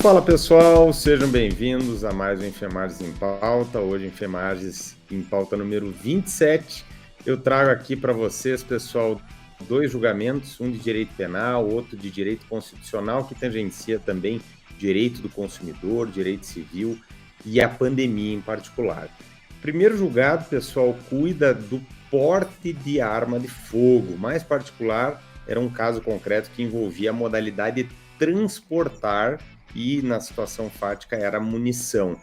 Fala pessoal, sejam bem-vindos a mais um Enfermagens em Pauta. Hoje, Enfermagens em Pauta número 27. Eu trago aqui para vocês, pessoal, dois julgamentos, um de direito penal, outro de direito constitucional, que tangencia também direito do consumidor, direito civil e a pandemia em particular. O primeiro julgado, pessoal, cuida do porte de arma de fogo. Mais particular, era um caso concreto que envolvia a modalidade de transportar e na situação fática era munição.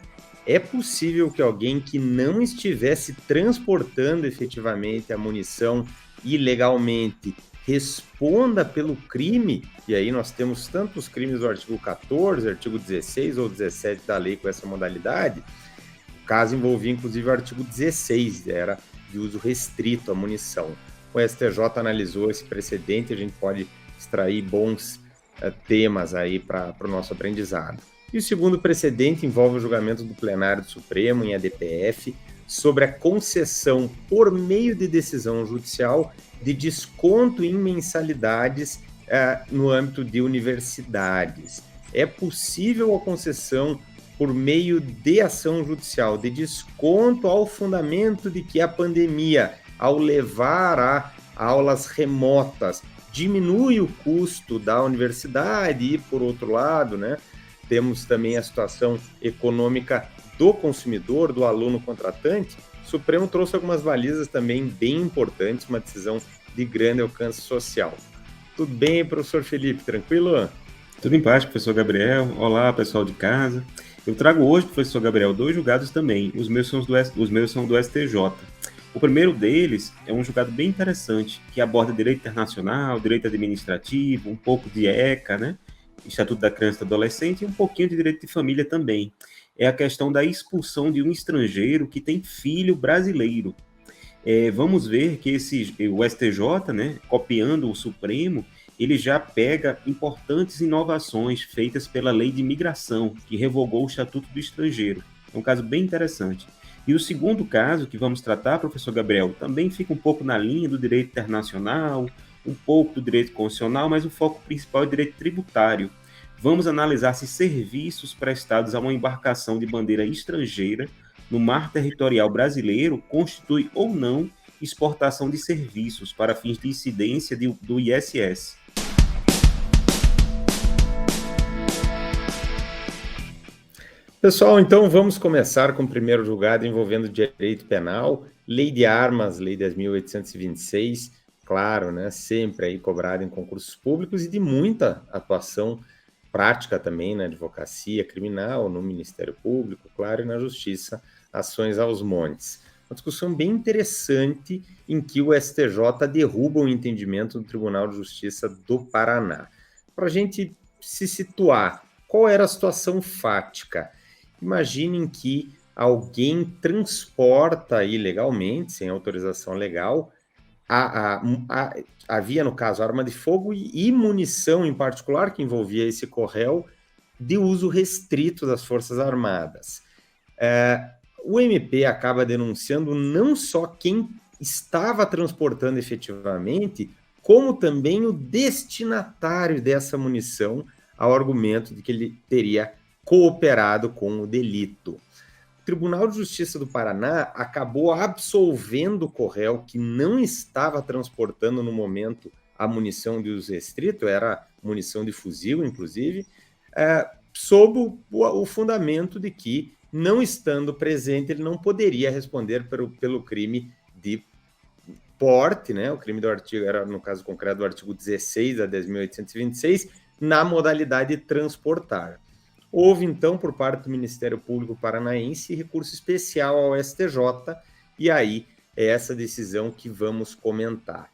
É possível que alguém que não estivesse transportando efetivamente a munição ilegalmente responda pelo crime, e aí nós temos tantos crimes do artigo 14, artigo 16 ou 17 da lei com essa modalidade. O caso envolvia inclusive o artigo 16, era de uso restrito à munição. O STJ analisou esse precedente, a gente pode extrair bons temas aí para o nosso aprendizado. E o segundo precedente envolve o julgamento do plenário do Supremo em ADPF sobre a concessão por meio de decisão judicial de desconto em mensalidades no âmbito de universidades. É possível a concessão por meio de ação judicial de desconto ao fundamento de que a pandemia, ao levar a aulas remotas, diminui o custo da universidade e, por outro lado, né, temos também a situação econômica do consumidor, do aluno contratante. O Supremo trouxe algumas balizas também bem importantes, uma decisão de grande alcance social. Tudo bem, professor Felipe? Tranquilo? Tudo em paz, professor Gabriel. Olá, pessoal de casa. Eu trago hoje, professor Gabriel, dois julgados também. Os meus são do STJ. O primeiro deles é um julgado bem interessante, que aborda direito internacional, direito administrativo, um pouco de ECA, né? Estatuto da Criança e do Adolescente, e um pouquinho de direito de família também. É a questão da expulsão de um estrangeiro que tem filho brasileiro. Vamos ver que o STJ, né, copiando o Supremo, ele já pega importantes inovações feitas pela Lei de Imigração, que revogou o Estatuto do Estrangeiro. É um caso bem interessante. E o segundo caso que vamos tratar, professor Gabriel, também fica um pouco na linha do direito internacional, um pouco do direito constitucional, mas o foco principal é o direito tributário. Vamos analisar se serviços prestados a uma embarcação de bandeira estrangeira no mar territorial brasileiro constitui ou não exportação de serviços para fins de incidência do ISS. Pessoal, então vamos começar com o primeiro julgado envolvendo direito penal, lei de armas, lei 10.826, claro, né, sempre aí cobrada em concursos públicos e de muita atuação prática também na advocacia criminal, no Ministério Público, claro, e na Justiça, ações aos montes. Uma discussão bem interessante em que o STJ derruba o entendimento do Tribunal de Justiça do Paraná. Para a gente se situar, qual era a situação fática? Imaginem que alguém transporta ilegalmente, sem autorização legal, havia, no caso, arma de fogo e munição, em particular, que envolvia esse corréu, de uso restrito das Forças Armadas. O MP acaba denunciando não só quem estava transportando efetivamente, como também o destinatário dessa munição, ao argumento de que ele teria cooperado com o delito. O Tribunal de Justiça do Paraná acabou absolvendo o corréu que não estava transportando no momento a munição de uso restrito, era munição de fuzil, inclusive, sob o fundamento de que, não estando presente, ele não poderia responder pelo crime de porte, né? O crime do artigo era, no caso concreto, do artigo 16 da 10.826, na modalidade de transportar. Houve, então, por parte do Ministério Público Paranaense, recurso especial ao STJ, e aí é essa decisão que vamos comentar.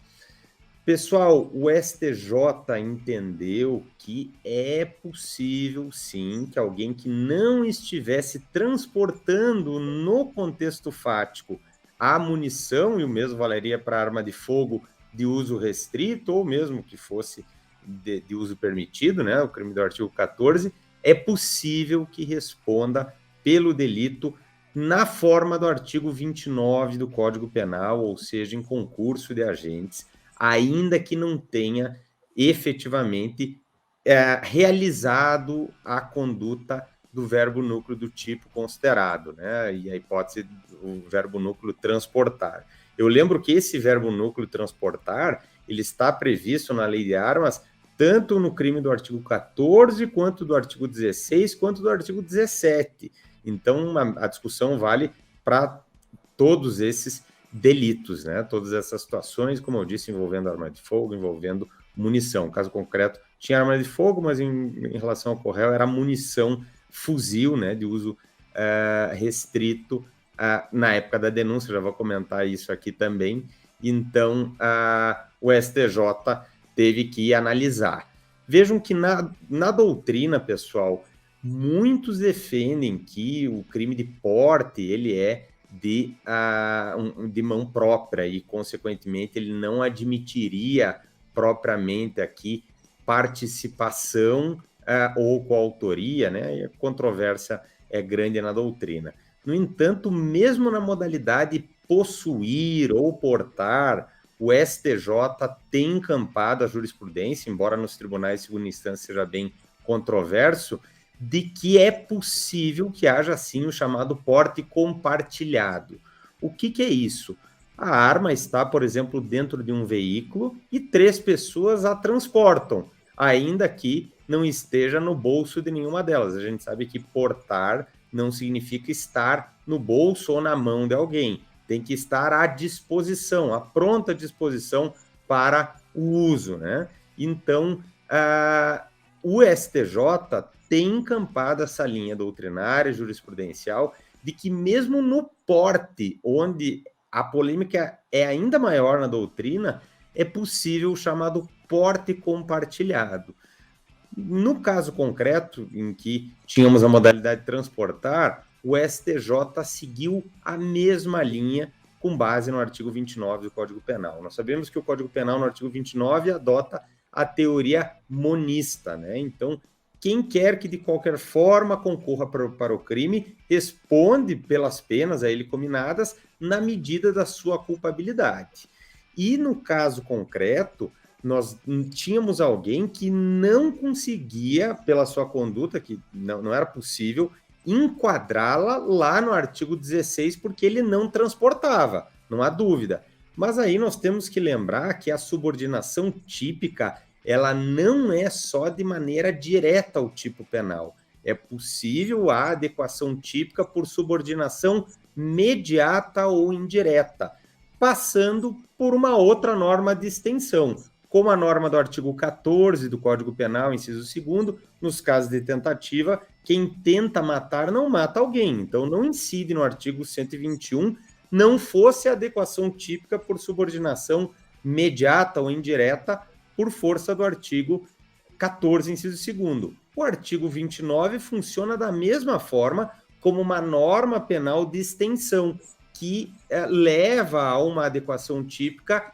Pessoal, o STJ entendeu que é possível, sim, que alguém que não estivesse transportando no contexto fático a munição, e o mesmo valeria para arma de fogo de uso restrito, ou mesmo que fosse de uso permitido, né, o crime do artigo 14, é possível que responda pelo delito na forma do artigo 29 do Código Penal, ou seja, em concurso de agentes, ainda que não tenha efetivamente realizado a conduta do verbo núcleo do tipo considerado, né? E a hipótese do verbo núcleo transportar. Eu lembro que esse verbo núcleo transportar, ele está previsto na lei de armas tanto no crime do artigo 14, quanto do artigo 16, quanto do artigo 17. Então, a discussão vale para todos esses delitos, né? Todas essas situações, como eu disse, envolvendo arma de fogo, envolvendo munição. Caso concreto, tinha arma de fogo, mas em relação ao Correio era munição fuzil, né, de uso restrito na época da denúncia, já vou comentar isso aqui também. Então, o STJ teve que analisar. Vejam que na doutrina, pessoal, muitos defendem que o crime de porte, ele é de mão própria e, consequentemente, ele não admitiria propriamente aqui participação ou coautoria, né? E a controvérsia é grande na doutrina. No entanto, mesmo na modalidade possuir ou portar, o STJ tem encampado a jurisprudência, embora nos tribunais de segunda instância seja bem controverso, de que é possível que haja, sim, o chamado porte compartilhado. O que é isso? A arma está, por exemplo, dentro de um veículo e 3 pessoas a transportam, ainda que não esteja no bolso de nenhuma delas. A gente sabe que portar não significa estar no bolso ou na mão de alguém. Tem que estar à disposição, à pronta disposição para o uso, né? Então, o STJ tem encampado essa linha doutrinária, jurisprudencial, de que mesmo no porte, onde a polêmica é ainda maior na doutrina, é possível o chamado porte compartilhado. No caso concreto, em que tínhamos a modalidade de transportar, o STJ seguiu a mesma linha com base no artigo 29 do Código Penal. Nós sabemos que o Código Penal, no artigo 29, adota a teoria monista, né? Então, quem quer que de qualquer forma concorra para o crime responde pelas penas a ele cominadas na medida da sua culpabilidade. E no caso concreto, nós tínhamos alguém que não conseguia, pela sua conduta, que não era possível, enquadrá-la lá no artigo 16, porque ele não transportava, não há dúvida. Mas aí nós temos que lembrar que a subordinação típica, ela não é só de maneira direta ao tipo penal. É possível a adequação típica por subordinação mediata ou indireta, passando por uma outra norma de extensão, como a norma do artigo 14 do Código Penal, inciso 2º, nos casos de tentativa, quem tenta matar não mata alguém. Então, não incide no artigo 121, não fosse a adequação típica por subordinação mediata ou indireta, por força do artigo 14, inciso 2º. O artigo 29 funciona da mesma forma como uma norma penal de extensão, que leva a uma adequação típica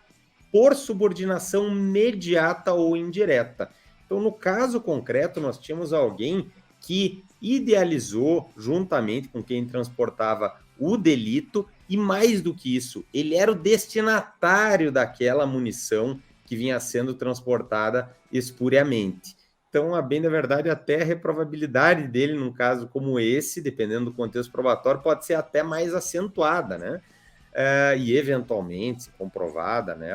por subordinação mediata ou indireta. Então, no caso concreto, nós tínhamos alguém que idealizou, juntamente com quem transportava o delito, e mais do que isso, ele era o destinatário daquela munição que vinha sendo transportada espuriamente. Então, a bem da verdade, até a reprovabilidade dele, num caso como esse, dependendo do contexto probatório, pode ser até mais acentuada, né? E eventualmente, se comprovada, né,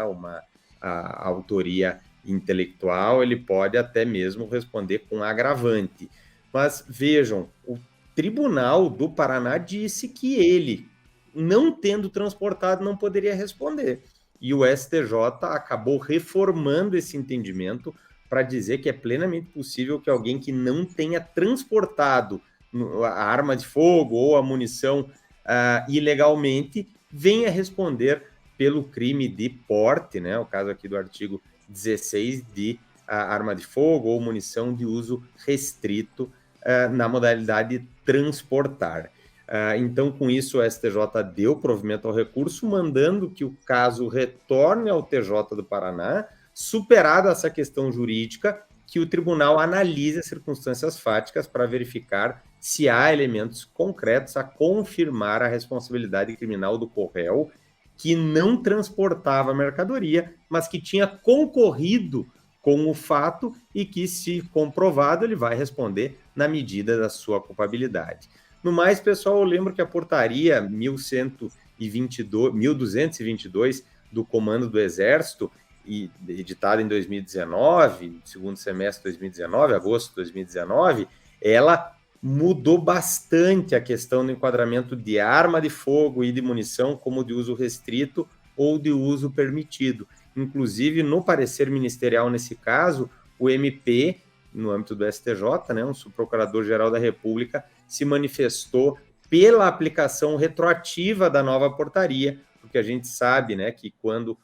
a autoria intelectual, ele pode até mesmo responder com agravante. Mas vejam, o Tribunal do Paraná disse que ele, não tendo transportado, não poderia responder. E o STJ acabou reformando esse entendimento para dizer que é plenamente possível que alguém que não tenha transportado a arma de fogo ou a munição ilegalmente venha responder pelo crime de porte, né? O caso aqui do artigo 16 de arma de fogo ou munição de uso restrito na modalidade transportar. Então, com isso, o STJ deu provimento ao recurso, mandando que o caso retorne ao TJ do Paraná, superada essa questão jurídica, que o tribunal analise as circunstâncias fáticas para verificar se há elementos concretos a confirmar a responsabilidade criminal do corréu, que não transportava mercadoria, mas que tinha concorrido com o fato e que, se comprovado, ele vai responder na medida da sua culpabilidade. No mais, pessoal, eu lembro que a portaria 1222 do Comando do Exército, editada em 2019, segundo semestre de 2019, agosto de 2019, ela mudou bastante a questão do enquadramento de arma de fogo e de munição como de uso restrito ou de uso permitido. Inclusive, no parecer ministerial nesse caso, o MP, no âmbito do STJ, né, um subprocurador-geral da República, se manifestou pela aplicação retroativa da nova portaria, porque a gente sabe, né, que quando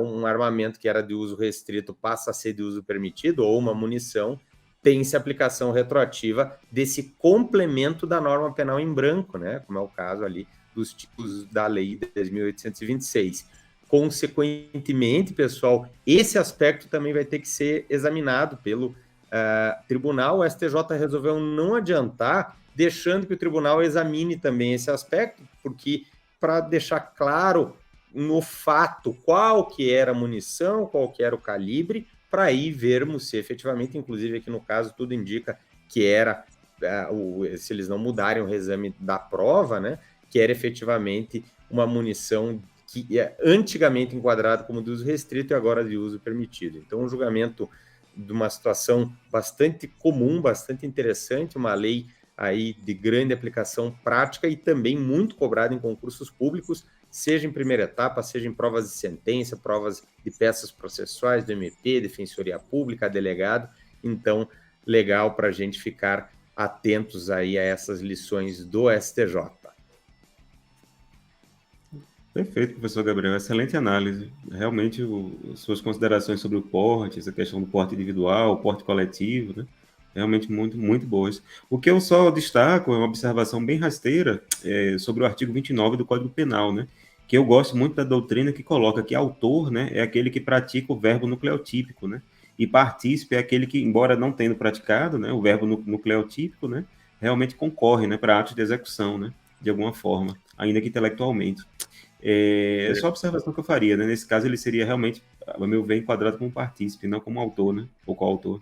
um armamento que era de uso restrito passa a ser de uso permitido, ou uma munição, tem-se aplicação retroativa desse complemento da norma penal em branco, né, como é o caso ali dos tipos da lei de 10.826. Consequentemente, pessoal, esse aspecto também vai ter que ser examinado pelo tribunal. O STJ resolveu não adiantar, deixando que o tribunal examine também esse aspecto, porque para deixar claro no fato qual que era a munição, qual que era o calibre, para aí vermos se efetivamente, inclusive aqui no caso, tudo indica que era, se eles não mudarem o reexame da prova, né, que era efetivamente uma munição que é antigamente enquadrada como de uso restrito e agora de uso permitido. Então, um julgamento de uma situação bastante comum, bastante interessante, uma lei aí de grande aplicação prática e também muito cobrada em concursos públicos, seja em primeira etapa, seja em provas de sentença, provas de peças processuais do MP, Defensoria Pública, delegado. Então, legal para a gente ficar atentos aí a essas lições do STJ. Perfeito, professor Gabriel. Excelente análise. Realmente, suas considerações sobre o porte, essa questão do porte individual, o porte coletivo, né? Realmente muito, muito boas. O que eu só destaco é uma observação bem rasteira sobre o artigo 29 do Código Penal, né? Que eu gosto muito da doutrina que coloca que autor, né, é aquele que pratica o verbo nucleotípico, né? E partícipe é aquele que, embora não tendo praticado, né, o verbo nucleotípico, né, realmente concorre, né, para atos de execução, né, de alguma forma, ainda que intelectualmente. É só a observação que eu faria, né? Nesse caso, ele seria realmente, a meu ver, enquadrado como partícipe, não como autor, né? Ou coautor.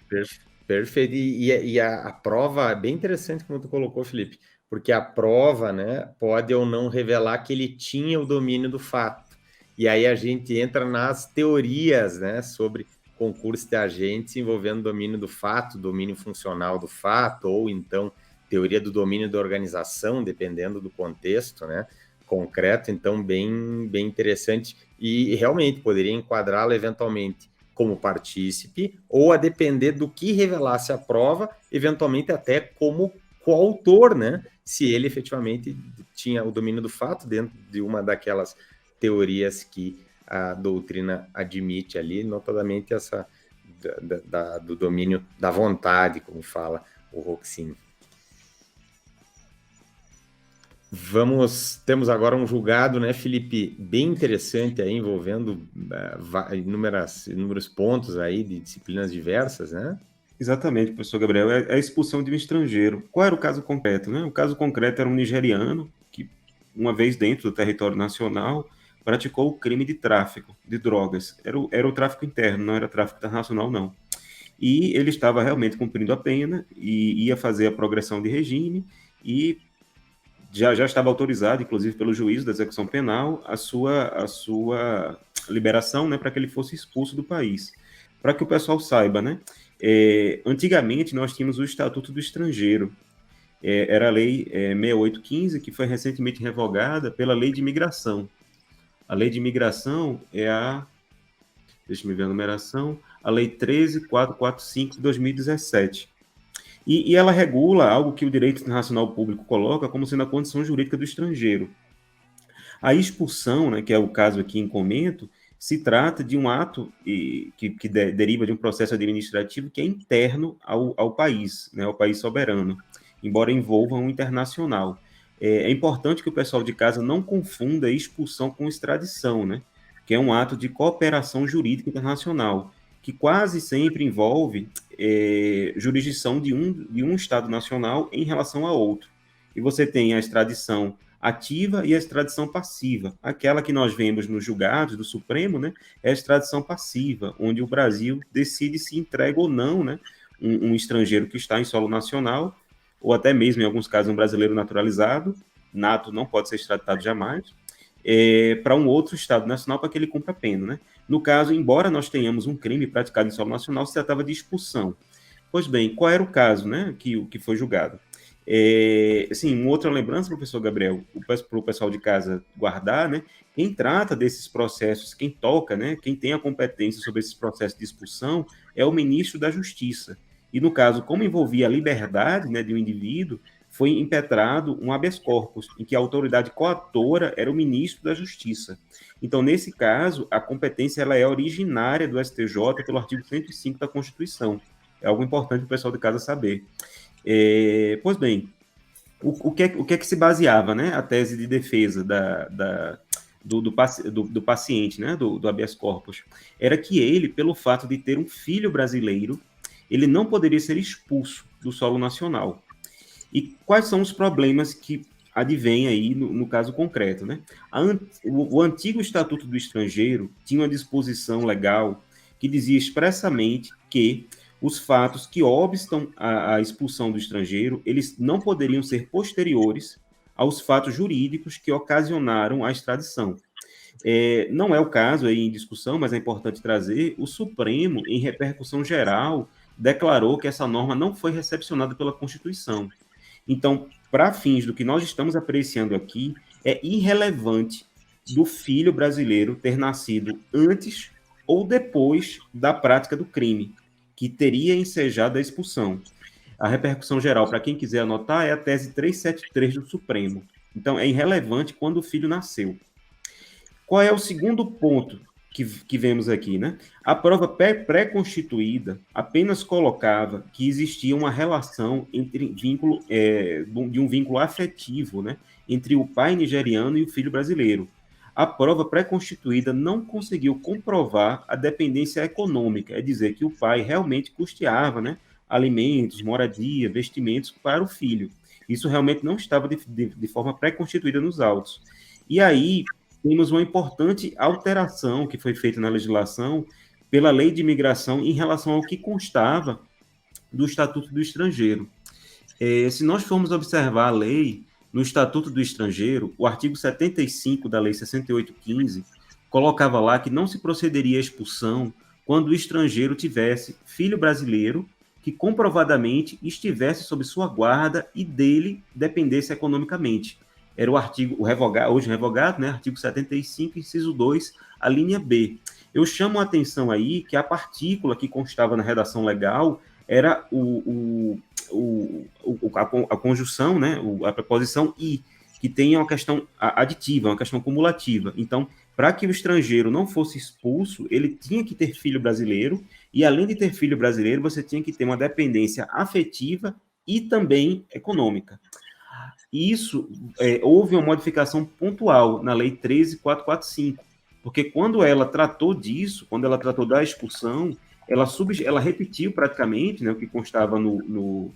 Perfeito. E a prova é bem interessante como tu colocou, Felipe, porque a prova, né, pode ou não revelar que ele tinha o domínio do fato. E aí a gente entra nas teorias, né, sobre concurso de agentes envolvendo domínio do fato, domínio funcional do fato, ou então teoria do domínio da organização, dependendo do contexto, né, concreto. Então, bem interessante e realmente poderia enquadrá-lo eventualmente como partícipe, ou a depender do que revelasse a prova, eventualmente até como coautor, né? Se ele efetivamente tinha o domínio do fato dentro de uma daquelas teorias que a doutrina admite ali, notadamente essa do domínio da vontade, como fala o Roxin. Temos agora um julgado, né, Felipe, bem interessante aí, envolvendo inúmeros pontos aí de disciplinas diversas, né? Exatamente, professor Gabriel, é a expulsão de um estrangeiro. Qual era o caso concreto, né? O caso concreto era um nigeriano que, uma vez dentro do território nacional, praticou o crime de tráfico de drogas. Era o tráfico interno, não era tráfico internacional, não. E ele estava realmente cumprindo a pena e ia fazer a progressão de regime e já estava autorizado, inclusive pelo juízo da execução penal, a sua liberação, né, para que ele fosse expulso do país. Para que o pessoal saiba, né, antigamente nós tínhamos o Estatuto do Estrangeiro, era a Lei 6815, que foi recentemente revogada pela Lei de Imigração. A Lei de Imigração é deixa eu ver a numeração, a Lei 13445 de 2017. E ela regula algo que o direito internacional público coloca como sendo a condição jurídica do estrangeiro. A expulsão, né, que é o caso aqui em comento, se trata de um ato que deriva de um processo administrativo que é interno ao país, né, ao país soberano, embora envolva um internacional. É importante que o pessoal de casa não confunda expulsão com extradição, né, que é um ato de cooperação jurídica internacional, que quase sempre envolve jurisdição de um Estado nacional em relação a outro. E você tem a extradição ativa e a extradição passiva. Aquela que nós vemos nos julgados do Supremo, né, é a extradição passiva, onde o Brasil decide se entrega ou não, né, um estrangeiro que está em solo nacional, ou até mesmo, em alguns casos, um brasileiro naturalizado, nato não pode ser extraditado jamais, para um outro Estado nacional para que ele cumpra a pena. Né? No caso, embora nós tenhamos um crime praticado em solo nacional, se tratava de expulsão. Pois bem, qual era o caso, né, que foi julgado? Assim, uma outra lembrança, professor Gabriel, para o pessoal de casa guardar, né, quem trata desses processos, quem toca, né, quem tem a competência sobre esses processos de expulsão é o ministro da Justiça. E, no caso, como envolvia a liberdade, né, de um indivíduo, foi impetrado um habeas corpus, em que a autoridade coatora era o ministro da Justiça. Então, nesse caso, a competência ela é originária do STJ pelo artigo 105 da Constituição. É algo importante o pessoal de casa saber. Pois bem, o que é que se baseava, né, a tese de defesa do paciente, né, do habeas corpus? Era que ele, pelo fato de ter um filho brasileiro, ele não poderia ser expulso do solo nacional. E quais são os problemas que advêm aí no caso concreto, né? O antigo Estatuto do Estrangeiro tinha uma disposição legal que dizia expressamente que os fatos que obstam a expulsão do estrangeiro, eles não poderiam ser posteriores aos fatos jurídicos que ocasionaram a extradição. Não é o caso aí em discussão, mas é importante trazer, o Supremo, em repercussão geral, declarou que essa norma não foi recepcionada pela Constituição. Então, para fins do que nós estamos apreciando aqui, é irrelevante do filho brasileiro ter nascido antes ou depois da prática do crime, que teria ensejado a expulsão. A repercussão geral, para quem quiser anotar, é a tese 373 do Supremo. Então, é irrelevante quando o filho nasceu. Qual é o segundo ponto que vemos aqui, né? A prova pré-constituída apenas colocava que existia uma relação entre de um vínculo afetivo, né, entre o pai nigeriano e o filho brasileiro. A prova pré-constituída não conseguiu comprovar a dependência econômica, é dizer, que o pai realmente custeava, né, alimentos, moradia, vestimentos para o filho. Isso realmente não estava de forma pré-constituída nos autos. E aí temos uma importante alteração que foi feita na legislação pela Lei de Imigração em relação ao que constava do Estatuto do Estrangeiro. Se nós formos observar a lei, no Estatuto do Estrangeiro, o artigo 75 da Lei 6815 colocava lá que não se procederia à expulsão quando o estrangeiro tivesse filho brasileiro que comprovadamente estivesse sob sua guarda e dele dependesse economicamente. Era o artigo, hoje revogado, né? Artigo 75, inciso 2, a linha B. Eu chamo a atenção aí que a partícula que constava na redação legal era a conjunção, né? A preposição "e", que tem uma questão aditiva, uma questão cumulativa. Então, para que o estrangeiro não fosse expulso, ele tinha que ter filho brasileiro, e além de ter filho brasileiro, você tinha que ter uma dependência afetiva e também econômica. Isso, houve uma modificação pontual na Lei 13.445, porque quando ela tratou disso, quando ela tratou da expulsão, ela repetiu praticamente, né, o que constava no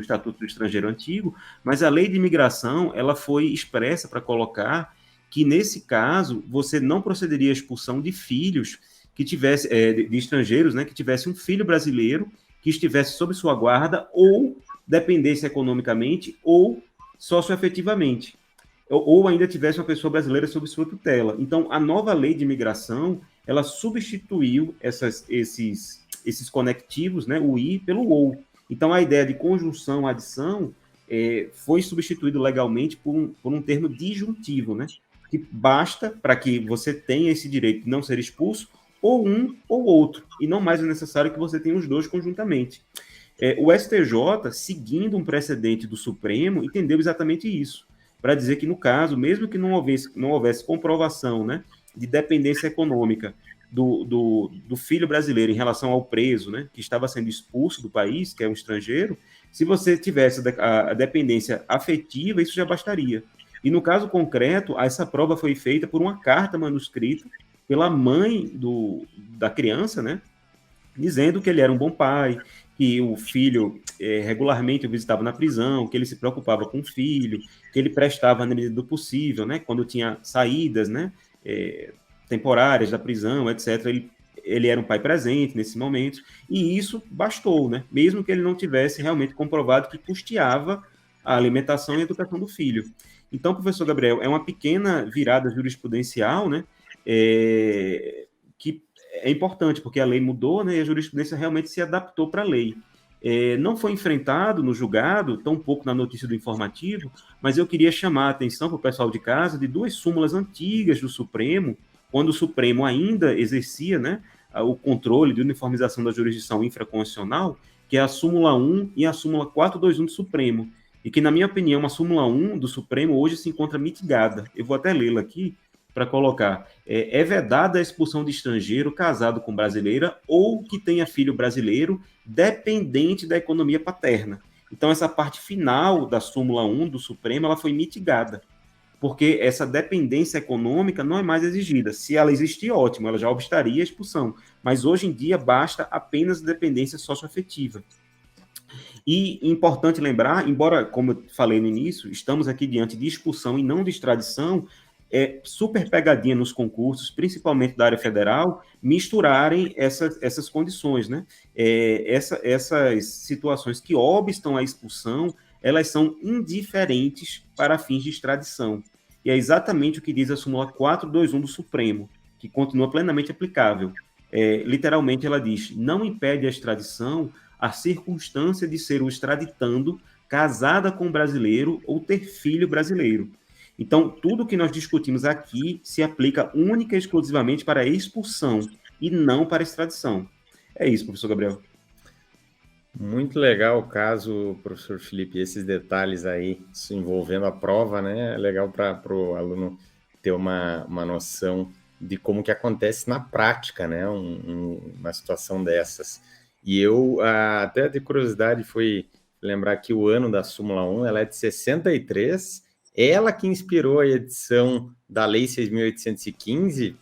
Estatuto do Estrangeiro antigo, mas a Lei de Imigração ela foi expressa para colocar que, nesse caso, você não procederia à expulsão de filhos que tivesse, de estrangeiros, né, que tivesse um filho brasileiro que estivesse sob sua guarda ou dependesse economicamente ou socioafetivamente, ou ainda tivesse uma pessoa brasileira sob sua tutela. Então, a nova lei de imigração, ela substituiu esses conectivos, né, o "e", pelo "ou". Então, a ideia de conjunção, adição, foi substituído legalmente por um termo disjuntivo, né, que basta para que você tenha esse direito de não ser expulso, ou um ou outro, e não mais é necessário que você tenha os dois conjuntamente. O STJ, seguindo um precedente do Supremo, entendeu exatamente isso, para dizer que, no caso, mesmo que não houvesse comprovação, né, de dependência econômica do filho brasileiro em relação ao preso, né, que estava sendo expulso do país, que é um estrangeiro, se você tivesse a dependência afetiva, isso já bastaria. E, no caso concreto, essa prova foi feita por uma carta manuscrita pela mãe da criança, né, dizendo que ele era um bom pai, que o filho regularmente o visitava na prisão, que ele se preocupava com o filho, que ele prestava na medida do possível, né? Quando tinha saídas, né? Temporárias da prisão, etc. Ele era um pai presente nesse momento, e isso bastou, né? Mesmo que ele não tivesse realmente comprovado que custeava a alimentação e a educação do filho. Então, professor Gabriel, é uma pequena virada jurisprudencial, né? Que é importante, porque a lei mudou, né? E a jurisprudência realmente se adaptou para a lei. Não foi enfrentado no julgado, tão pouco na notícia do informativo, mas eu queria chamar a atenção para o pessoal de casa de duas súmulas antigas do Supremo, quando o Supremo ainda exercia, né, o controle de uniformização da jurisdição infraconstitucional, que é a súmula 1 e a súmula 421 do Supremo, e que, na minha opinião, a súmula 1 do Supremo hoje se encontra mitigada. Eu vou até lê-la aqui para colocar. É vedada a expulsão de estrangeiro casado com brasileira ou que tenha filho brasileiro dependente da economia paterna. Então, essa parte final da súmula 1 do Supremo, ela foi mitigada, porque essa dependência econômica não é mais exigida. Se ela existir, ótimo, ela já obstaria a expulsão. Mas hoje em dia basta apenas dependência socioafetiva. E importante lembrar, embora, como eu falei no início, estamos aqui diante de expulsão e não de extradição, super pegadinha nos concursos, principalmente da área federal, misturarem essas condições, né? Essas situações que obstam a expulsão, elas são indiferentes para fins de extradição. E é exatamente o que diz a súmula 421 do Supremo, que continua plenamente aplicável. Literalmente, ela diz: não impede a extradição a circunstância de ser o extraditando casada com brasileiro ou ter filho brasileiro. Então, tudo que nós discutimos aqui se aplica única e exclusivamente para a expulsão e não para a extradição. É isso, professor Gabriel. Muito legal o caso, professor Felipe, esses detalhes aí envolvendo a prova, né? É legal para o aluno ter uma noção de como que acontece na prática, né? Uma situação dessas. E eu, até de curiosidade, foi lembrar que o ano da súmula 1, ela é de 63, ela que inspirou a edição da Lei 6.815,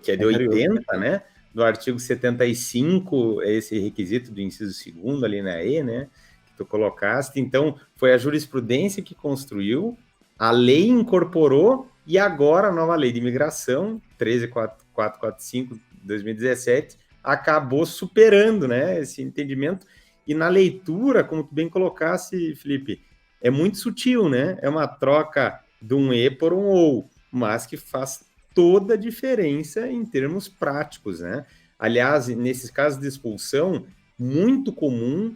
que é de 80, né? Do artigo 75, esse requisito do inciso 2º ali na E, né? Que tu colocaste. Então, foi a jurisprudência que construiu, a lei incorporou, e agora a nova lei de imigração, 13.445, 2017, acabou superando, né, esse entendimento. E na leitura, como tu bem colocaste, Felipe, é muito sutil, né? É uma troca de um E por um OU, mas que faz toda a diferença em termos práticos, né? Aliás, nesses casos de expulsão, muito comum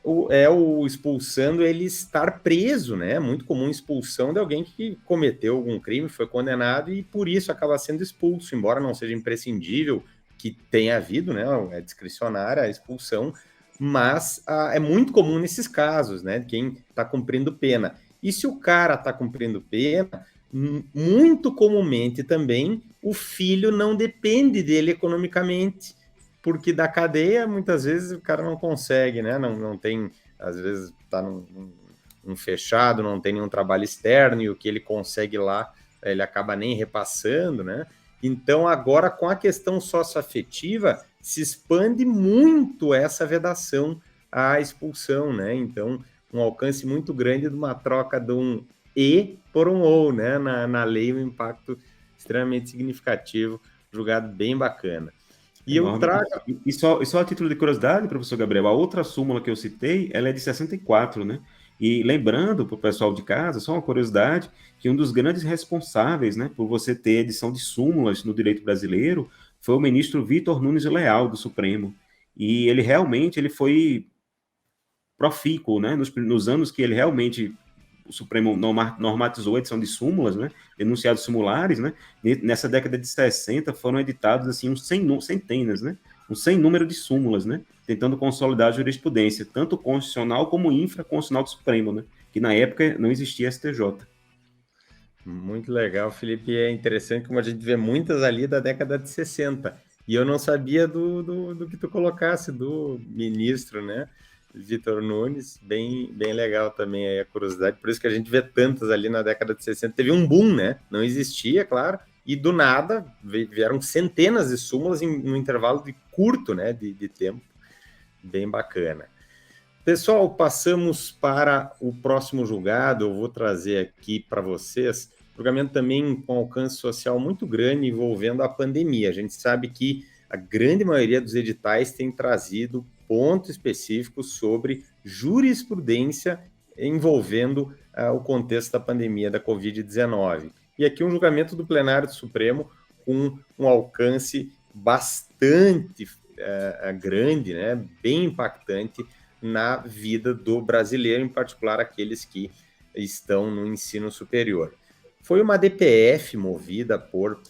o expulsando ele estar preso, né? Muito comum expulsão de alguém que cometeu algum crime, foi condenado e por isso acaba sendo expulso, embora não seja imprescindível que tenha havido, né? É discricionária a expulsão, mas é muito comum nesses casos, né? Quem está cumprindo pena. E se o cara está cumprindo pena, muito comumente também o filho não depende dele economicamente, porque da cadeia muitas vezes o cara não consegue, né? Não tem, às vezes está num fechado, não tem nenhum trabalho externo e o que ele consegue lá ele acaba nem repassando, né? Então agora com a questão socioafetiva se expande muito essa vedação à expulsão, né? Então um alcance muito grande de uma troca de um E por um OU, né? Na lei, um impacto extremamente significativo, julgado bem bacana. E eu trago... E só a título de curiosidade, professor Gabriel, a outra súmula que eu citei, ela é de 64, né? E lembrando para o pessoal de casa, só uma curiosidade, que um dos grandes responsáveis, né, por você ter edição de súmulas no direito brasileiro foi o ministro Vitor Nunes Leal, do Supremo. E ele realmente foi profícuo, né, nos anos que ele realmente, o Supremo normatizou a edição de súmulas, né, enunciados simulares, né, nessa década de 60 foram editados assim centenas, né, um sem número de súmulas, né, tentando consolidar a jurisprudência, tanto constitucional como infraconstitucional do Supremo, né, que na época não existia STJ. Muito legal, Felipe. É interessante como a gente vê muitas ali da década de 60. E eu não sabia do que tu colocasse, do ministro, né? Vitor Nunes, bem legal também aí a curiosidade, por isso que a gente vê tantas ali na década de 60, teve um boom, né? Não existia, claro, e do nada vieram centenas de súmulas num intervalo curto, né? De tempo, bem bacana. Pessoal, passamos para o próximo julgado. Eu vou trazer aqui para vocês julgamento também com alcance social muito grande envolvendo a pandemia. A gente sabe que a grande maioria dos editais tem trazido pontos específicos sobre jurisprudência envolvendo o contexto da pandemia da Covid-19. E aqui um julgamento do plenário do Supremo com um alcance bastante grande, né, bem impactante na vida do brasileiro, em particular aqueles que estão no ensino superior. Foi uma DPF movida por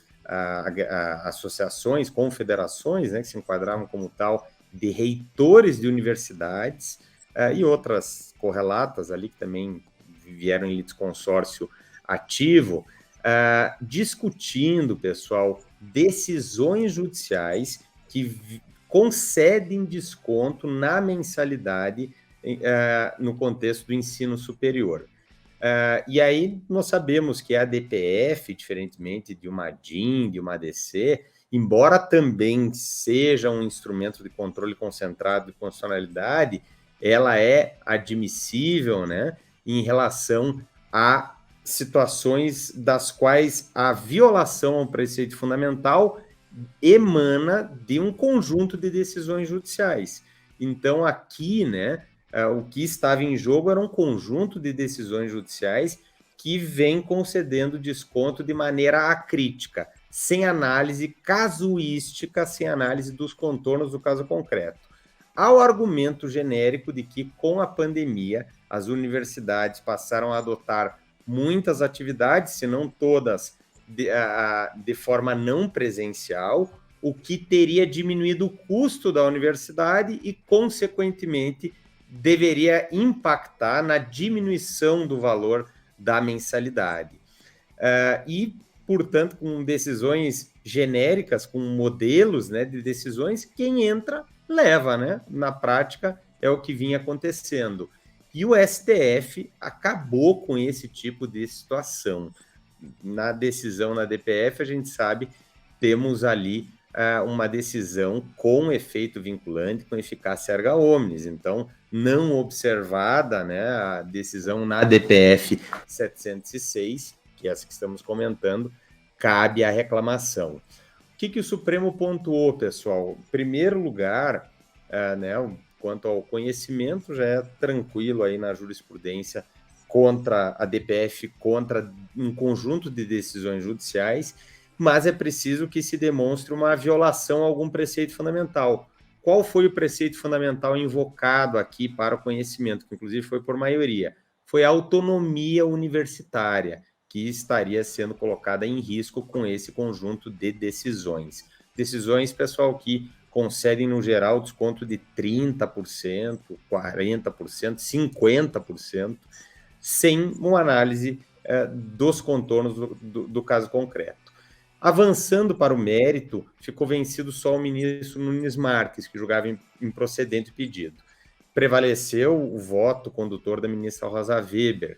associações, confederações, né, que se enquadravam como tal, de reitores de universidades e outras correlatas ali que também vieram em litisconsórcio ativo, discutindo, pessoal, decisões judiciais que concedem desconto na mensalidade no contexto do ensino superior. E aí nós sabemos que a DPF, diferentemente de uma DIN, de uma ADC, embora também seja um instrumento de controle concentrado de constitucionalidade, ela é admissível, né, em relação a situações das quais a violação ao preceito fundamental emana de um conjunto de decisões judiciais. Então, aqui, né, o que estava em jogo era um conjunto de decisões judiciais que vem concedendo desconto de maneira acrítica, sem análise casuística, sem análise dos contornos do caso concreto. Ao argumento genérico de que, com a pandemia, as universidades passaram a adotar muitas atividades, se não todas, de forma não presencial, o que teria diminuído o custo da universidade e, consequentemente, deveria impactar na diminuição do valor da mensalidade. E, portanto, com decisões genéricas, com modelos, né, de decisões, quem entra, leva, né? Na prática, é o que vinha acontecendo. E o STF acabou com esse tipo de situação. Na decisão na DPF, a gente sabe, temos ali uma decisão com efeito vinculante, com eficácia erga omnes. Então, não observada, né, a decisão na DPF 706, que é essa que estamos comentando, cabe a reclamação. O que o Supremo pontuou, pessoal? Em primeiro lugar, né, quanto ao conhecimento, já é tranquilo aí na jurisprudência contra a DPF, contra um conjunto de decisões judiciais, mas é preciso que se demonstre uma violação a algum preceito fundamental. Qual foi o preceito fundamental invocado aqui para o conhecimento, que inclusive foi por maioria? Foi a autonomia universitária, que estaria sendo colocada em risco com esse conjunto de decisões. Decisões, pessoal, que concedem, no geral, desconto de 30%, 40%, 50%, sem uma análise dos contornos do caso concreto. Avançando para o mérito, ficou vencido só o ministro Nunes Marques, que julgava improcedente o pedido. Prevaleceu o voto condutor da ministra Rosa Weber.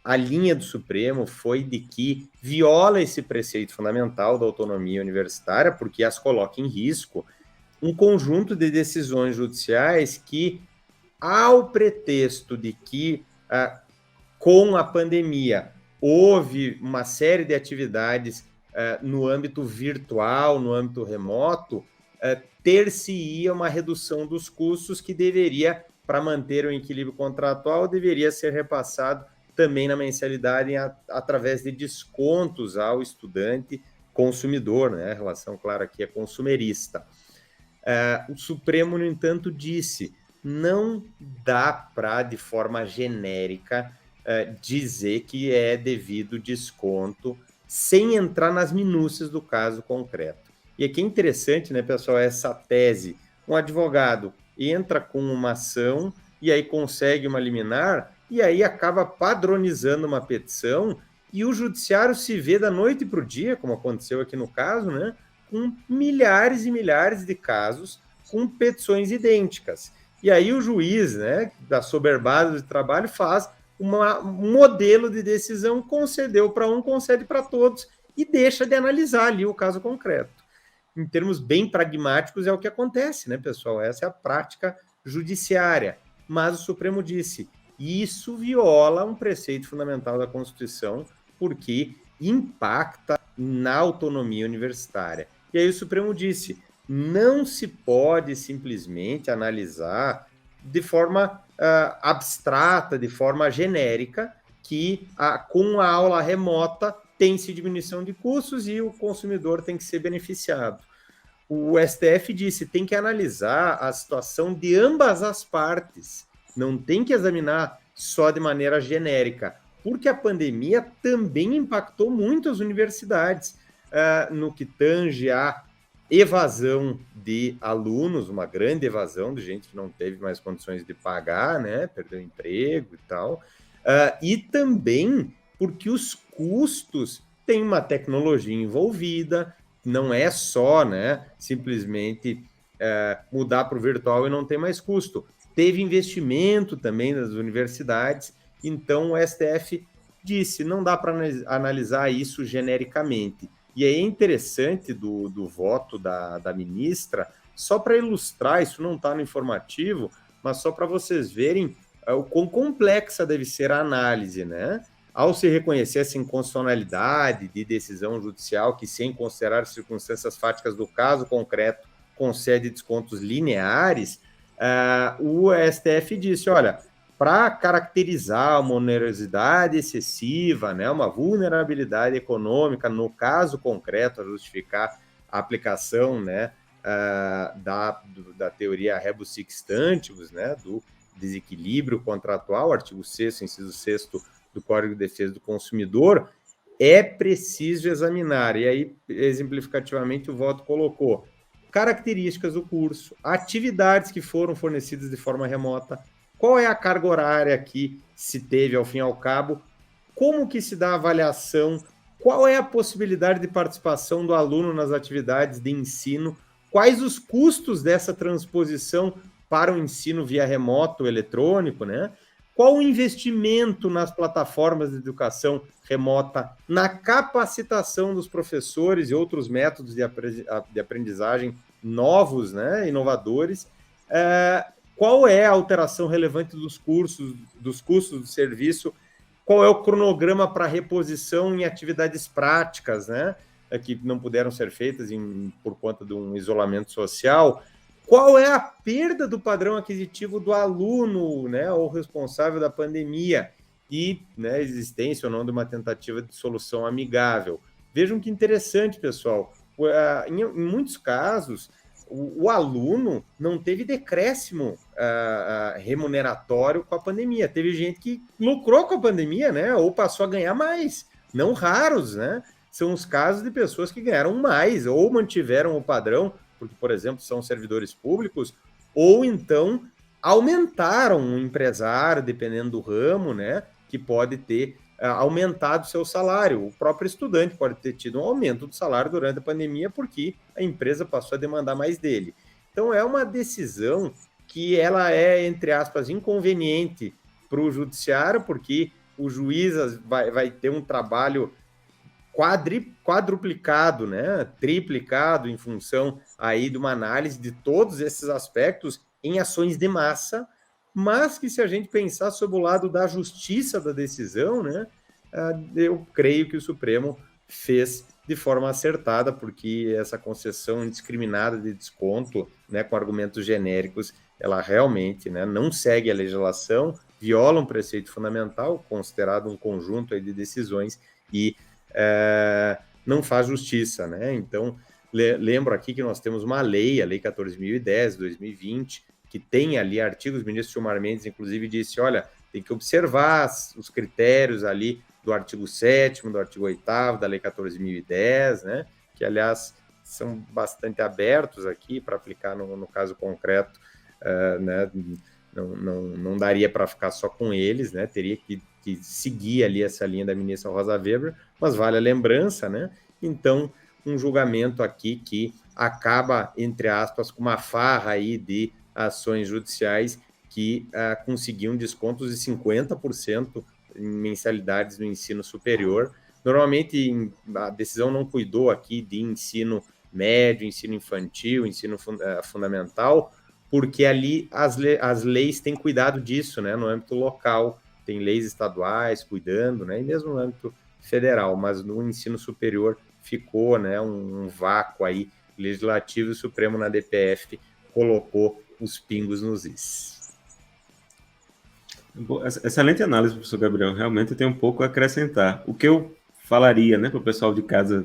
A linha do Supremo foi de que viola esse preceito fundamental da autonomia universitária, porque as coloca em risco um conjunto de decisões judiciais que, ao pretexto de que, com a pandemia, houve uma série de atividades no âmbito virtual, no âmbito remoto, ter-se-ia uma redução dos custos que deveria, para manter o equilíbrio contratual, deveria ser repassado também na mensalidade através de descontos ao estudante consumidor, né? A relação, claro, aqui é consumerista. O Supremo, no entanto, disse: não dá para, de forma genérica, dizer que é devido desconto sem entrar nas minúcias do caso concreto. E aqui é interessante, né, pessoal, essa tese. Um advogado entra com uma ação e aí consegue uma liminar e aí acaba padronizando uma petição e o judiciário se vê da noite para o dia, como aconteceu aqui no caso, né, com milhares e milhares de casos com petições idênticas. E aí o juiz, né, da soberbada de trabalho, faz um modelo de decisão, concedeu para um, concede para todos e deixa de analisar ali o caso concreto. Em termos bem pragmáticos, é o que acontece, né, pessoal? Essa é a prática judiciária. mas o Supremo disse, isso viola um preceito fundamental da Constituição, porque impacta na autonomia universitária. E aí o Supremo disse, não se pode simplesmente analisar de forma abstrata, de forma genérica, que com a aula remota tem-se diminuição de custos e o consumidor tem que ser beneficiado. O STF disse, tem que analisar a situação de ambas as partes, não tem que examinar só de maneira genérica, porque a pandemia também impactou muito as universidades, no que tange a evasão de alunos, uma grande evasão de gente que não teve mais condições de pagar, né, perdeu o emprego e tal, e também porque os custos têm uma tecnologia envolvida, não é só, né, simplesmente mudar para o virtual e não ter mais custo. Teve investimento também nas universidades, então o STF disse, não dá para analisar isso genericamente. E é interessante do voto da ministra, só para ilustrar, isso não está no informativo, mas só para vocês verem o quão complexa deve ser a análise, né? Ao se reconhecer essa inconstitucionalidade de decisão judicial que, sem considerar circunstâncias fáticas do caso concreto, concede descontos lineares, o STF disse, olha, para caracterizar uma onerosidade excessiva, né, uma vulnerabilidade econômica, no caso concreto, a justificar a aplicação, né, da teoria rebus sic stantibus, né, do desequilíbrio contratual, artigo 6º, inciso 6º do Código de Defesa do Consumidor, é preciso examinar. E aí, exemplificativamente, o voto colocou características do curso, atividades que foram fornecidas de forma remota, qual é a carga horária que se teve ao fim e ao cabo, como que se dá a avaliação, qual é a possibilidade de participação do aluno nas atividades de ensino, quais os custos dessa transposição para o ensino via remoto eletrônico, né? Qual o investimento nas plataformas de educação remota, na capacitação dos professores e outros métodos de aprendizagem novos, né, inovadores, qual é a alteração relevante dos custos do serviço, qual é o cronograma para reposição em atividades práticas, né, que não puderam ser feitas por conta de um isolamento social, qual é a perda do padrão aquisitivo do aluno, né, ou responsável da pandemia, e, né, existência ou não de uma tentativa de solução amigável. Vejam que interessante, pessoal. Em muitos casos, o aluno não teve decréscimo remuneratório com a pandemia. Teve gente que lucrou com a pandemia, né, ou passou a ganhar mais. Não raros, né? São os casos de pessoas que ganharam mais ou mantiveram o padrão, porque, por exemplo, são servidores públicos, ou então aumentaram um empresário, dependendo do ramo, né, que pode ter aumentado seu salário. O próprio estudante pode ter tido um aumento do salário durante a pandemia porque a empresa passou a demandar mais dele. Então, é uma decisão que ela é, entre aspas, inconveniente para o judiciário, porque o juiz vai ter um trabalho quadruplicado, né, triplicado em função aí de uma análise de todos esses aspectos em ações de massa, mas que se a gente pensar sobre o lado da justiça da decisão, né, eu creio que o Supremo fez de forma acertada, porque essa concessão indiscriminada de desconto, né, com argumentos genéricos, ela realmente, né, não segue a legislação, viola um preceito fundamental, considerado um conjunto aí de decisões, e não faz justiça, né? Então, lembro aqui que nós temos uma lei, a Lei 14.010, 2020, que tem ali artigos, o ministro Gilmar Mendes, inclusive, disse, olha, tem que observar os critérios ali do artigo 7º, do artigo 8º, da Lei 14.010, né? Que, aliás, são bastante abertos aqui para aplicar no caso concreto, né? Não daria para ficar só com eles, né? Teria que seguir ali essa linha da ministra Rosa Weber, mas vale a lembrança, né? Então, um julgamento aqui que acaba, entre aspas, com uma farra aí de ações judiciais que conseguiam descontos de 50% em mensalidades no ensino superior. Normalmente, a decisão não cuidou aqui de ensino médio, ensino infantil, ensino fundamental, porque ali as leis têm cuidado disso, né? No âmbito local, tem leis estaduais cuidando, né? E mesmo no âmbito federal, mas no ensino superior ficou, né, um vácuo aí legislativo, e o Supremo na DPF colocou os pingos nos is. Excelente análise, professor Gabriel. Realmente tem um pouco a acrescentar. O que eu falaria, né, para o pessoal de casa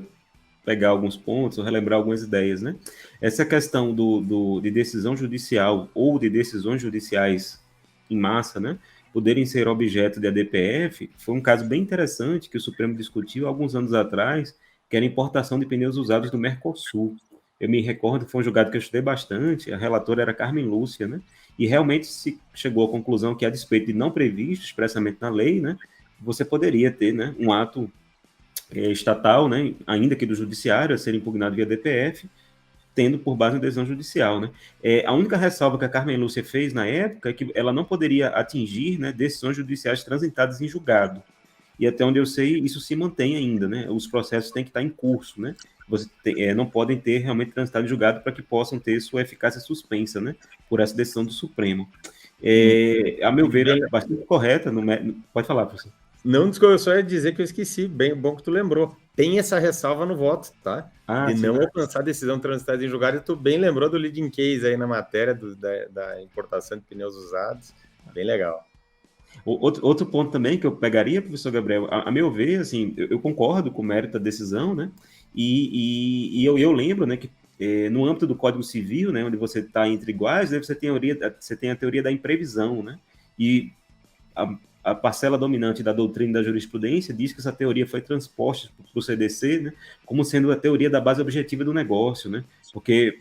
pegar alguns pontos ou relembrar algumas ideias, né? Essa questão de decisão judicial ou de decisões judiciais em massa, né, poderem ser objeto de ADPF, foi um caso bem interessante que o Supremo discutiu há alguns anos atrás, que era a importação de pneus usados do Mercosul. Eu me recordo que foi um julgado que eu estudei bastante, a relatora era Carmen Lúcia, né? E realmente se chegou à conclusão que, a despeito de não previsto expressamente na lei, né, você poderia ter, né, um ato estatal, né, ainda que do judiciário, a ser impugnado via DPF, tendo por base uma decisão judicial, né? A única ressalva que a Carmen Lúcia fez na época é que ela não poderia atingir, né, decisões judiciais transitadas em julgado. E até onde eu sei, isso se mantém ainda, né? Os processos têm que estar em curso, né? Não podem ter realmente transitado em julgado para que possam ter sua eficácia suspensa, né? Por essa decisão do Supremo. A meu ver, é bastante correta. Pode falar, professor. Não, eu só ia dizer que eu esqueci, bem bom que tu lembrou. Tem essa ressalva no voto, tá? De não alcançar decisão transitada em julgado, e tu bem lembrou do leading case aí na matéria da importação de pneus usados. Bem legal. Outro ponto também que eu pegaria, professor Gabriel, a meu ver, assim, eu concordo com o mérito da decisão, né? E eu lembro, né, que no âmbito do Código Civil, né, onde você está entre iguais, né, você tem a teoria da imprevisão, né? E a parcela dominante da doutrina e da jurisprudência diz que essa teoria foi transposta para o CDC, né, como sendo a teoria da base objetiva do negócio, né? Porque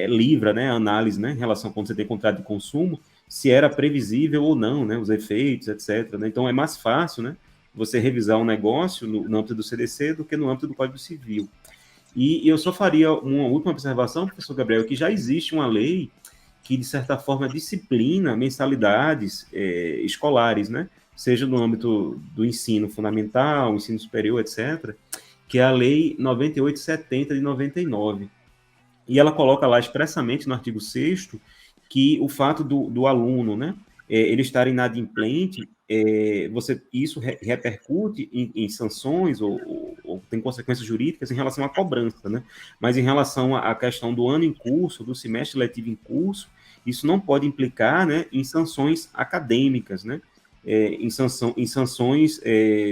livra, né, a análise, né, em relação a quando você tem contrato de consumo, se era previsível ou não, né, os efeitos, etc. Né? Então é mais fácil, né, você revisar um negócio no âmbito do CDC do que no âmbito do Código Civil. E eu só faria uma última observação, professor Gabriel, que já existe uma lei que, de certa forma, disciplina mensalidades escolares, né, seja no âmbito do ensino fundamental, ensino superior, etc., que é a Lei 9870 de 99. E ela coloca lá expressamente no artigo 6º que o fato do aluno, né, ele estar inadimplente, isso repercute em sanções ou tem consequências jurídicas em relação à cobrança, né? Mas em relação à questão do ano em curso, do semestre letivo em curso, isso não pode implicar, né, em sanções acadêmicas, né? Em sanções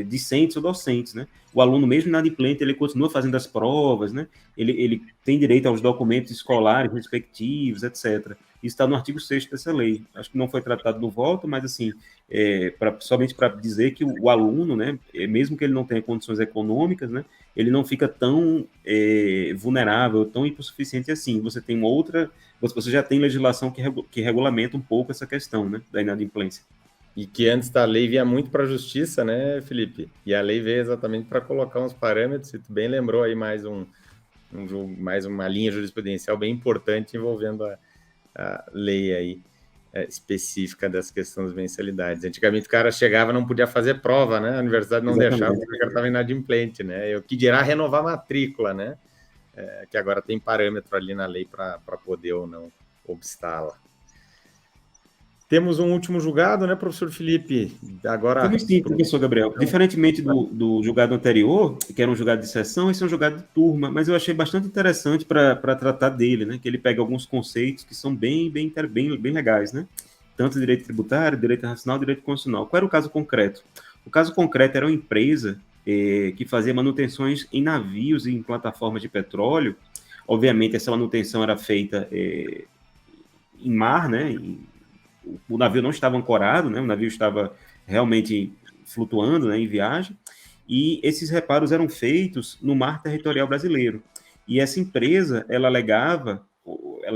discentes ou docentes, né? O aluno, mesmo inadimplente, ele continua fazendo as provas, né? Ele tem direito aos documentos escolares respectivos, etc. Isso está no artigo 6º dessa lei. Acho que não foi tratado no voto, mas, assim, somente para dizer que o aluno, né, mesmo que ele não tenha condições econômicas, né, ele não fica tão vulnerável, tão hipossuficiente assim. Você já tem legislação que regulamenta um pouco essa questão, né, da inadimplência. E que antes da lei via muito para a justiça, né, Felipe? E a lei veio exatamente para colocar uns parâmetros, e tu bem lembrou aí mais uma linha jurisprudencial bem importante envolvendo a lei aí específica dessa questão das mensalidades. Antigamente o cara chegava e não podia fazer prova, né? A universidade não deixava, porque o cara estava inadimplente, né? O que dirá renovar a matrícula, né? Que agora tem parâmetro ali na lei para poder ou não obstá-la. Temos um último julgado, né, professor Felipe? Agora. Temos sim, professor Gabriel. Diferentemente do julgado anterior, que era um julgado de sessão, esse é um julgado de turma, mas eu achei bastante interessante para tratar dele, né? Que ele pega alguns conceitos que são bem legais, né? Tanto direito tributário, direito nacional, direito constitucional. Qual era o caso concreto? O caso concreto era uma empresa que fazia manutenções em navios e em plataformas de petróleo. Obviamente, essa manutenção era feita em mar, né? O navio não estava ancorado, né? O navio estava realmente flutuando, né, em viagem, e esses reparos eram feitos no mar territorial brasileiro. E essa empresa, ela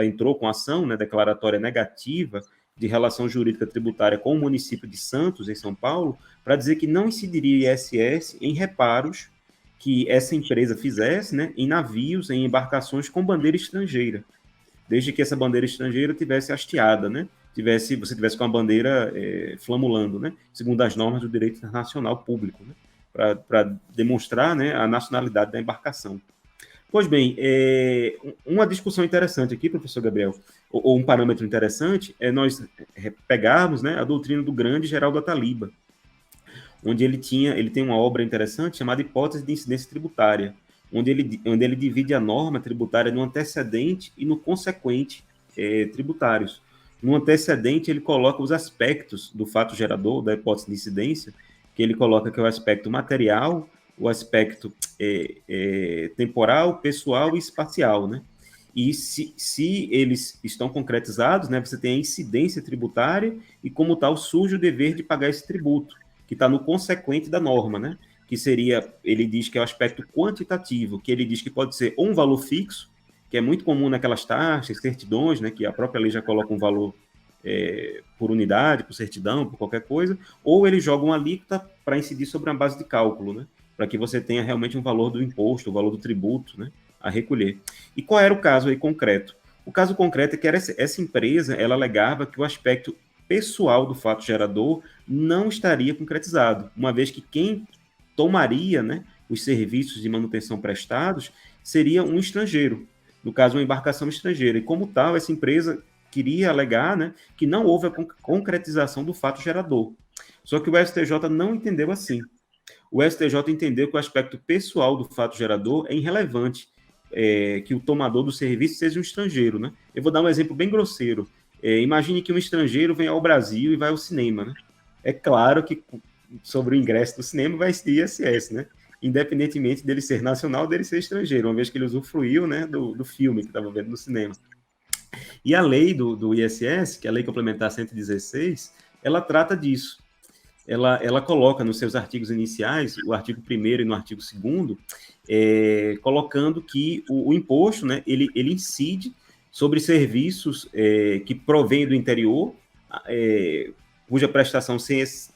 entrou com ação, né, declaratória negativa de relação jurídica tributária com o município de Santos, em São Paulo, para dizer que não incidiria ISS em reparos que essa empresa fizesse, né, em navios, em embarcações com bandeira estrangeira, desde que essa bandeira estrangeira tivesse hasteada, né? Você tivesse com a bandeira flamulando, né? Segundo as normas do direito internacional público, né? Para demonstrar, né, a nacionalidade da embarcação. Pois bem, uma discussão interessante aqui, professor Gabriel, ou um parâmetro interessante, é nós pegarmos, né, a doutrina do grande Geraldo Ataliba, onde ele tem uma obra interessante chamada Hipótese de Incidência Tributária, onde ele divide a norma tributária no antecedente e no consequente tributários. No antecedente, ele coloca os aspectos do fato gerador, da hipótese de incidência, que ele coloca que é o aspecto material, o aspecto temporal, pessoal e espacial, né? E se eles estão concretizados, né, você tem a incidência tributária e, como tal, surge o dever de pagar esse tributo, que está no consequente da norma, né? Que seria, ele diz que é o aspecto quantitativo, que ele diz que pode ser ou um valor fixo, que é muito comum naquelas taxas, certidões, né, que a própria lei já coloca um valor por unidade, por certidão, por qualquer coisa, ou ele joga uma alíquota para incidir sobre uma base de cálculo, né? Para que você tenha realmente um valor do imposto, o valor do tributo, né, a recolher. E qual era o caso aí concreto? O caso concreto é que essa empresa, ela alegava que o aspecto pessoal do fato gerador não estaria concretizado, uma vez que quem tomaria, né, os serviços de manutenção prestados seria um estrangeiro, no caso, uma embarcação estrangeira. E como tal, essa empresa queria alegar, né, que não houve a concretização do fato gerador. Só que o STJ não entendeu assim. O STJ entendeu que o aspecto pessoal do fato gerador é irrelevante, que o tomador do serviço seja um estrangeiro, né? Eu vou dar um exemplo bem grosseiro. Imagine que um estrangeiro vem ao Brasil e vai ao cinema, né? É claro que sobre o ingresso do cinema vai existir ISS, né? Independentemente dele ser nacional ou dele ser estrangeiro, uma vez que ele usufruiu, né, do filme que estava vendo no cinema. E a lei do ISS, que é a Lei Complementar 116, ela trata disso. Ela coloca nos seus artigos iniciais, o artigo 1º e no artigo 2º, colocando que o imposto, né, ele incide sobre serviços que provêm do interior, cuja prestação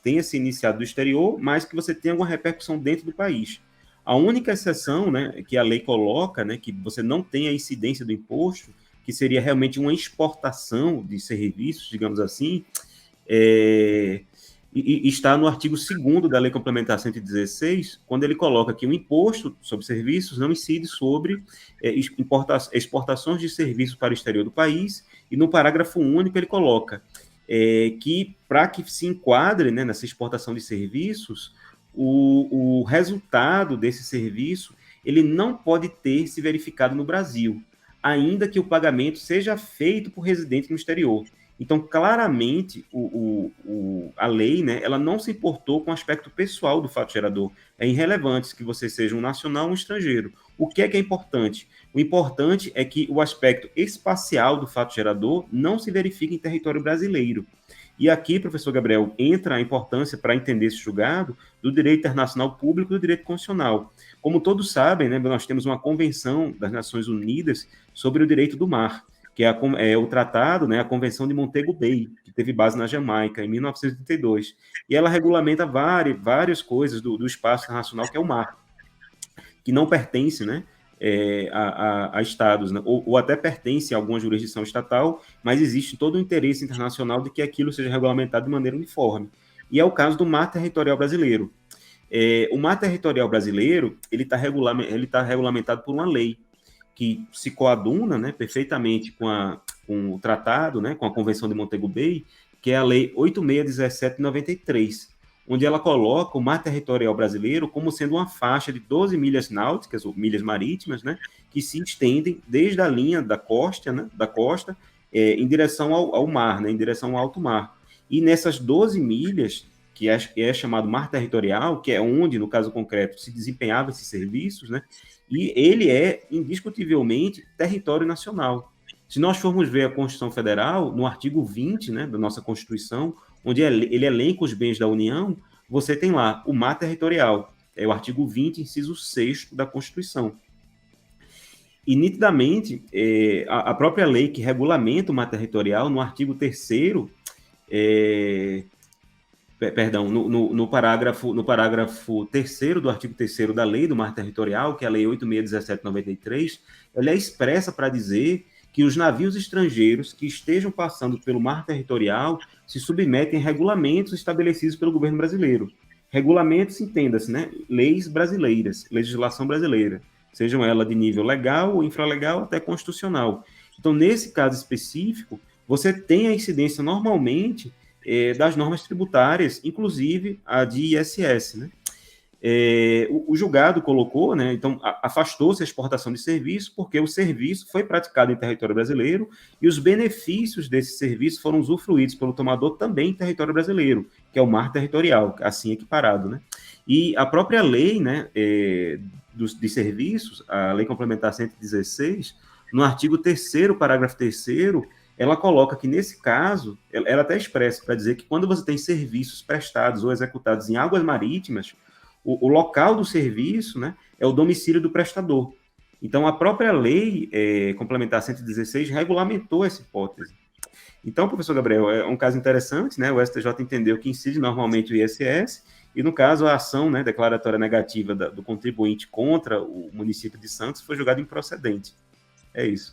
tenha se iniciado do exterior, mas que você tenha alguma repercussão dentro do país. A única exceção, né, que a lei coloca, né, que você não tem a incidência do imposto, que seria realmente uma exportação de serviços, digamos assim, e está no artigo 2º da Lei Complementar 116, quando ele coloca que o imposto sobre serviços não incide sobre exportações de serviços para o exterior do país, e no parágrafo único ele coloca que, para que se enquadre, né, nessa exportação de serviços, o resultado desse serviço ele não pode ter se verificado no Brasil, ainda que o pagamento seja feito por residente no exterior. Então, claramente, a lei, né, ela não se importou com o aspecto pessoal do fato gerador. É irrelevante que você seja um nacional ou um estrangeiro. O que é importante? O importante é que o aspecto espacial do fato gerador não se verifique em território brasileiro. E aqui, professor Gabriel, entra a importância para entender esse julgado do direito internacional público e do direito constitucional. Como todos sabem, né, nós temos uma Convenção das Nações Unidas sobre o Direito do Mar, que é o tratado, né, a Convenção de Montego Bay, que teve base na Jamaica, em 1932. E ela regulamenta várias coisas do espaço internacional, que é o mar, que não pertence, né, a estados, né, ou até pertence a alguma jurisdição estatal, mas existe todo o interesse internacional de que aquilo seja regulamentado de maneira uniforme. E é o caso do mar territorial brasileiro. O mar territorial brasileiro ele está regulamentado por uma lei, que se coaduna, né, perfeitamente com o tratado, né, com a Convenção de Montego Bay, que é a Lei 8617 de 93, onde ela coloca o mar territorial brasileiro como sendo uma faixa de 12 milhas náuticas, ou milhas marítimas, né, que se estendem desde a linha da costa, né, em direção ao mar, né, em direção ao alto mar. E nessas 12 milhas, que é chamado mar territorial, que é onde, no caso concreto, se desempenhavam esses serviços, né, e ele é, indiscutivelmente, território nacional. Se nós formos ver a Constituição Federal, no artigo 20, né, da nossa Constituição, onde ele elenca os bens da União, você tem lá o mar territorial, é o artigo 20, inciso 6º da Constituição. E, nitidamente, a própria lei que regulamenta o mar territorial, no artigo 3º, perdão, no parágrafo 3º do artigo 3º da Lei do Mar Territorial, que é a Lei 8617/93, ela é expressa para dizer que os navios estrangeiros que estejam passando pelo mar territorial se submetem a regulamentos estabelecidos pelo governo brasileiro. Regulamentos, entenda-se, né? Leis brasileiras, legislação brasileira. sejam elas de nível legal ou infralegal até constitucional. Então, nesse caso específico, você tem a incidência normalmente das normas tributárias, inclusive a de ISS, né? O julgado colocou, né, então afastou-se a exportação de serviço, porque o serviço foi praticado em território brasileiro e os benefícios desse serviço foram usufruídos pelo tomador também em território brasileiro, que é o mar territorial, assim equiparado, né? E a própria lei, né, de serviços, a Lei Complementar 116, no artigo 3º, parágrafo 3º, ela coloca que, nesse caso, ela até expressa para dizer que quando você tem serviços prestados ou executados em águas marítimas, o local do serviço, né, é o domicílio do prestador. Então, a própria lei complementar 116 regulamentou essa hipótese. Então, professor Gabriel, é um caso interessante, né? O STJ entendeu que incide normalmente o ISS, e no caso, a ação, né, declaratória negativa do contribuinte contra o município de Santos foi julgada improcedente. É isso.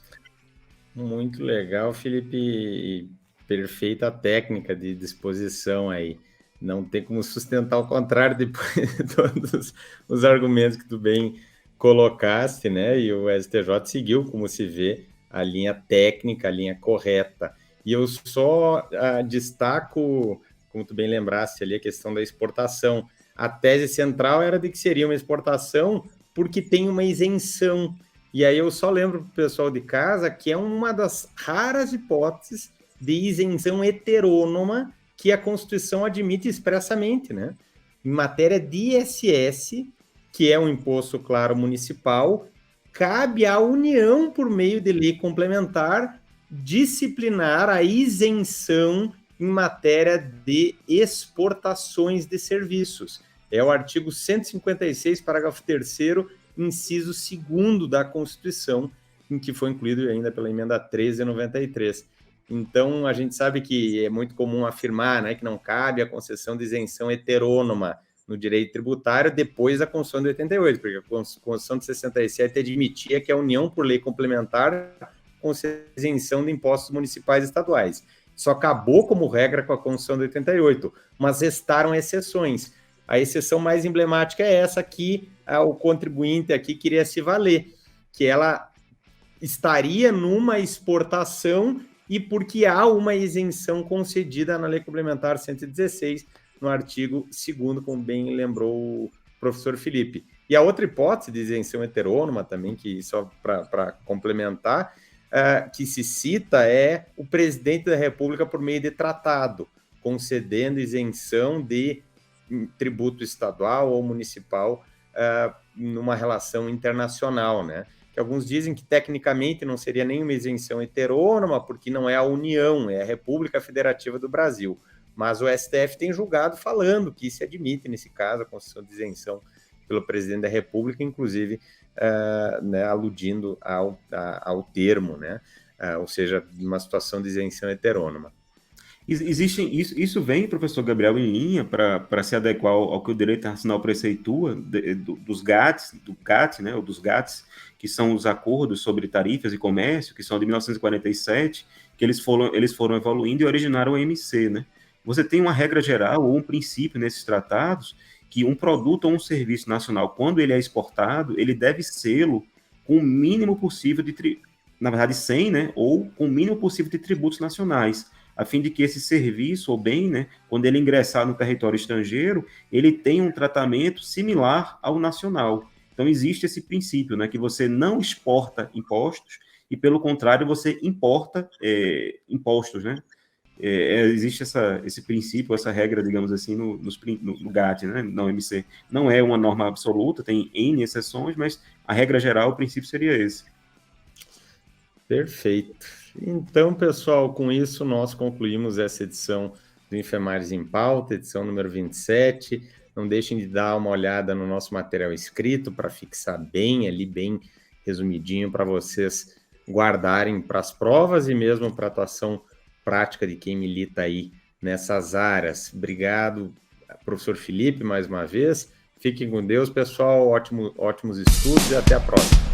Muito legal, Felipe. Perfeita técnica de disposição aí. Não tem como sustentar o contrário depois de todos os argumentos que tu bem colocaste, né? E o STJ seguiu, como se vê, a linha técnica, a linha correta. E eu só destaco, como tu bem lembraste ali, a questão da exportação. A tese central era de que seria uma exportação porque tem uma isenção. E aí eu só lembro para o pessoal de casa que é uma das raras hipóteses de isenção heterônoma que a Constituição admite expressamente, né? Em matéria de ISS, que é um imposto, claro, municipal, cabe à União, por meio de lei complementar, disciplinar a isenção em matéria de exportações de serviços. É o artigo 156, parágrafo 3º, inciso 2º da Constituição, em que foi incluído ainda pela emenda 1393. Então, a gente sabe que é muito comum afirmar, né, que não cabe a concessão de isenção heterônoma no direito tributário depois da Constituição de 88, porque a Constituição de 67 admitia que a União, por lei complementar, concede isenção de impostos municipais e estaduais. Isso acabou como regra com a Constituição de 88, mas restaram exceções. A exceção mais emblemática é essa que o contribuinte aqui queria se valer, que ela estaria numa exportação e porque há uma isenção concedida na Lei Complementar 116, no artigo 2º, como bem lembrou o professor Felipe. E a outra hipótese de isenção heterônoma também, que só para complementar, que se cita é o presidente da República por meio de tratado, concedendo isenção de tributo estadual ou municipal numa relação internacional, né? Que alguns dizem que tecnicamente não seria nenhuma isenção heterônoma, porque não é a União, é a República Federativa do Brasil. Mas o STF tem julgado falando que se admite, nesse caso, a concessão de isenção pelo presidente da República, inclusive né, aludindo ao termo, né? Ou seja, uma situação de isenção heterônoma. Isso vem, professor Gabriel, em linha para se adequar ao que o direito internacional preceitua dos GATS, do GATT, né, ou dos GATS, que são os acordos sobre tarifas e comércio, que são de 1947, que eles foram evoluindo e originaram o OMC, né? Você tem uma regra geral ou um princípio nesses tratados que um produto ou um serviço nacional, quando ele é exportado, ele deve sê-lo com o mínimo possível na verdade, sem, né, ou com o mínimo possível de tributos nacionais, a fim de que esse serviço ou bem, né, quando ele ingressar no território estrangeiro, ele tenha um tratamento similar ao nacional. Então, existe esse princípio, né, que você não exporta impostos e, pelo contrário, você importa impostos, né? Existe esse princípio, essa regra, digamos assim, no GATT, né, na OMC. Não é uma norma absoluta, tem N exceções, mas a regra geral, o princípio seria esse. Perfeito. Então, pessoal, com isso nós concluímos essa edição do Enfermagens em Pauta, edição número 27. Não deixem de dar uma olhada no nosso material escrito para fixar bem ali, bem resumidinho, para vocês guardarem para as provas e mesmo para a atuação prática de quem milita aí nessas áreas. Obrigado, professor Felipe, mais uma vez. Fiquem com Deus, pessoal. Ótimos estudos e até a próxima.